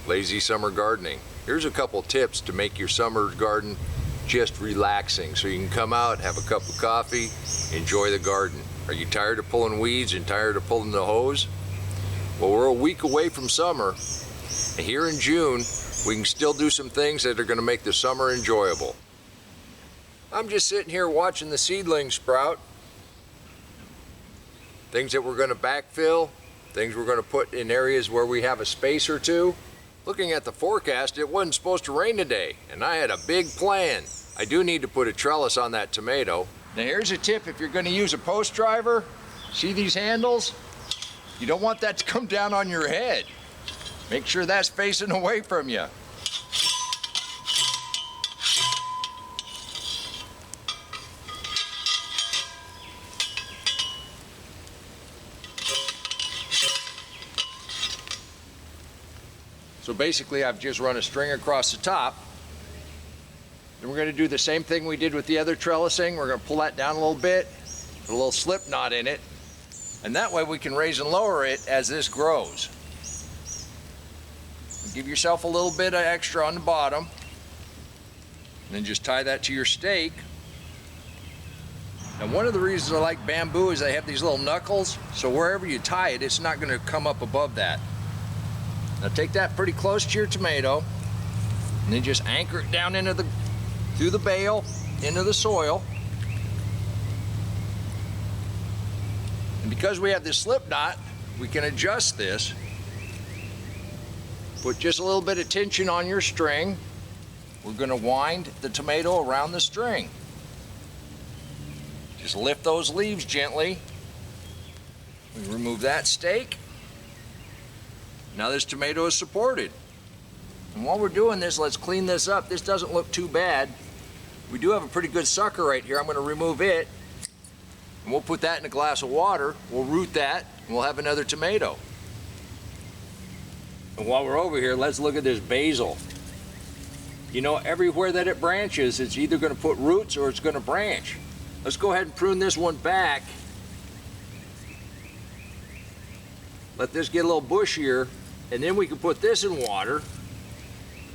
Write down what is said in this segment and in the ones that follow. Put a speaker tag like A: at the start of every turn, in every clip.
A: lazy summer gardening. Here's a couple tips to make your summer garden just relaxing, so you can come out, have a cup of coffee, enjoy the garden. Are you tired of pulling weeds and tired of pulling the hose? Well, we're a week away from summer, and here in June, we can still do some things that are going to make the summer enjoyable. I'm just sitting here watching the seedlings sprout. Things that we're going to backfill, things we're going to put in areas where we have a space or two. Looking at the forecast, it wasn't supposed to rain today, and I had a big plan. I do need to put a trellis on that tomato. Now here's a tip if you're going to use a post driver. See these handles? You don't want that to come down on your head. Make sure that's facing away from you. So basically I've just run a string across the top. Then we're going to do the same thing we did with the other trellising. We're going to pull that down a little bit, put a little slip knot in it, and that way we can raise and lower it as this grows. Give yourself a little bit of extra on the bottom, and then just tie that to your stake. And one of the reasons I like bamboo is they have these little knuckles, so wherever you tie it, it's not going to come up above that. Now take that pretty close to your tomato, and then just anchor it down through the bale, into the soil. And because we have this slip knot, we can adjust this. Put just a little bit of tension on your string. We're going to wind the tomato around the string. Just lift those leaves gently. We remove that stake. Now this tomato is supported. And while we're doing this, let's clean this up. This doesn't look too bad. We do have a pretty good sucker right here. I'm going to remove it. And we'll put that in a glass of water. We'll root that, and we'll have another tomato. And while we're over here, let's look at this basil. You know, everywhere that it branches, it's either going to put roots or it's going to branch. Let's go ahead and prune this one back. Let this get a little bushier, and then we can put this in water,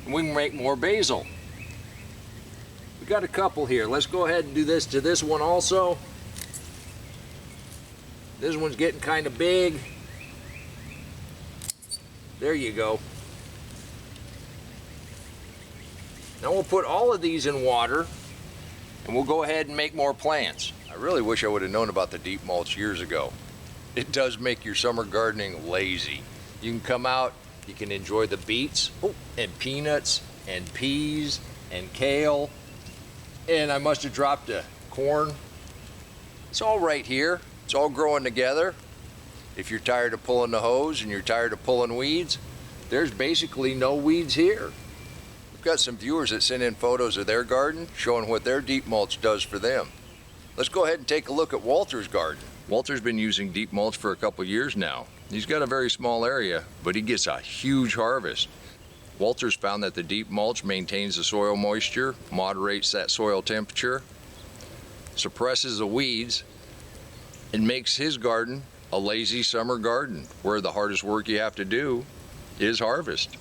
A: and we can make more basil. We got a couple here. Let's go ahead and do this to this one also. This one's getting kind of big. There you go. Now we'll put all of these in water, and we'll go ahead and make more plants. I really wish I would have known about the deep mulch years ago. It does make your summer gardening lazy. You can come out, you can enjoy the beets, and peanuts, and peas, and kale, and I must have dropped a corn. It's all right here. It's all growing together. If you're tired of pulling the hose and you're tired of pulling weeds, there's basically no weeds here. We've got some viewers that sent in photos of their garden showing what their deep mulch does for them. Let's go ahead and take a look at Walter's garden. Walter's been using deep mulch for a couple years now. He's got a very small area, but he gets a huge harvest. Walter's found that the deep mulch maintains the soil moisture, moderates that soil temperature, suppresses the weeds, and makes his garden a lazy summer garden where the hardest work you have to do is harvest.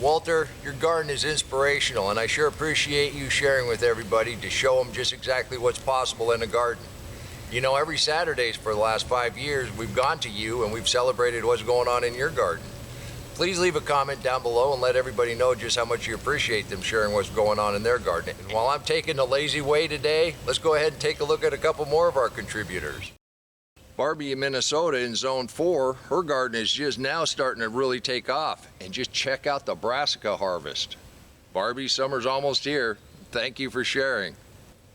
A: Walter, your garden is inspirational, and I sure appreciate you sharing with everybody to show them just exactly what's possible in a garden. You know, every Saturdays for the last 5 years, we've gone to you and we've celebrated what's going on in your garden. Please leave a comment down below and let everybody know just how much you appreciate them sharing what's going on in their garden. And while I'm taking the lazy way today, let's go ahead and take a look at a couple more of our contributors. Barbie in Minnesota in Zone 4, her garden is just now starting to really take off. And just check out the brassica harvest. Barbie, summer's almost here. Thank you for sharing.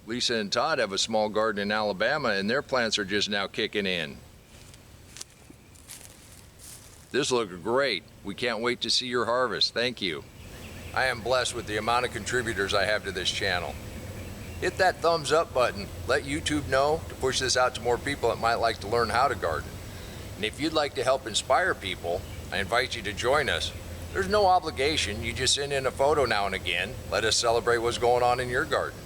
A: Lisa and Todd have a small garden in Alabama, and their plants are just now kicking in. This looks great. We can't wait to see your harvest. Thank you. I am blessed with the amount of contributors I have to this channel. Hit that thumbs up button. Let YouTube know to push this out to more people that might like to learn how to garden. And if you'd like to help inspire people, I invite you to join us. There's no obligation. You just send in a photo now and again. Let us celebrate what's going on in your garden.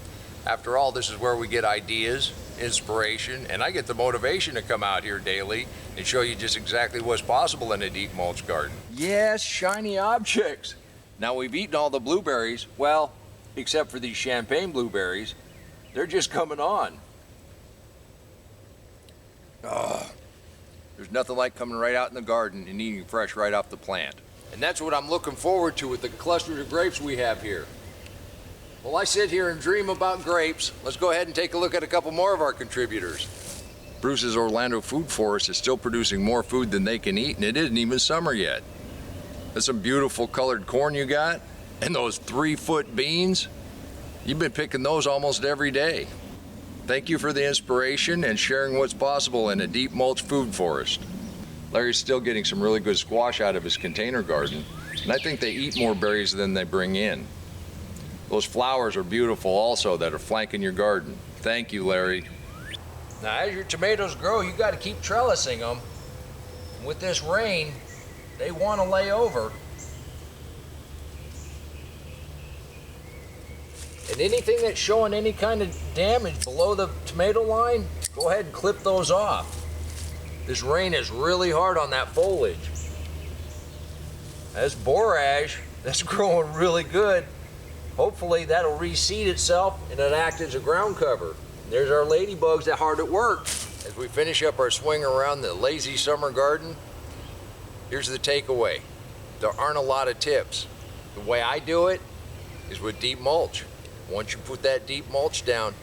A: After all, this is where we get ideas, inspiration, and I get the motivation to come out here daily and show you just exactly what's possible in a deep mulch garden. Yes, shiny objects. Now we've eaten all the blueberries, well, except for these champagne blueberries. They're just coming on. Oh, there's nothing like coming right out in the garden and eating fresh right off the plant. And that's what I'm looking forward to with the clusters of grapes we have here. Well, I sit here and dream about grapes. Let's go ahead and take a look at a couple more of our contributors. Bruce's Orlando Food Forest is still producing more food than they can eat, and it isn't even summer yet. That's some beautiful colored corn you got, and those 3-foot beans. You've been picking those almost every day. Thank you for the inspiration and sharing what's possible in a deep mulch food forest. Larry's still getting some really good squash out of his container garden, and I think they eat more berries than they bring in. Those flowers are beautiful also that are flanking your garden. Thank you, Larry. Now, as your tomatoes grow, you got to keep trellising them. With this rain, they want to lay over. And anything that's showing any kind of damage below the tomato line, go ahead and clip those off. This rain is really hard on that foliage. That's borage, that's growing really good. Hopefully that'll reseed itself and it'll act as a ground cover. And there's our ladybugs that hard at work. As we finish up our swing around the lazy summer garden, here's the takeaway. There aren't a lot of tips. The way I do it is with deep mulch. Once you put that deep mulch down,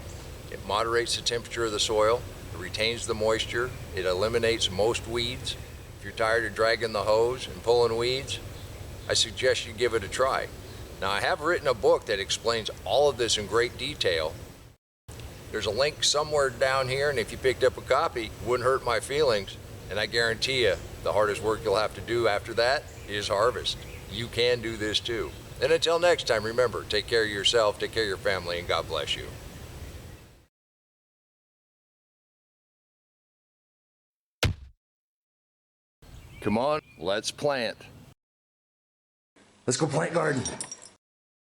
A: it moderates the temperature of the soil, it retains the moisture, it eliminates most weeds. If you're tired of dragging the hose and pulling weeds, I suggest you give it a try. Now, I have written a book that explains all of this in great detail. There's a link somewhere down here, and if you picked up a copy, it wouldn't hurt my feelings. And I guarantee you, the hardest work you'll have to do after that is harvest. You can do this too. And until next time, remember, take care of yourself, take care of your family, and God bless you. Come on, let's plant.
B: Let's go plant garden.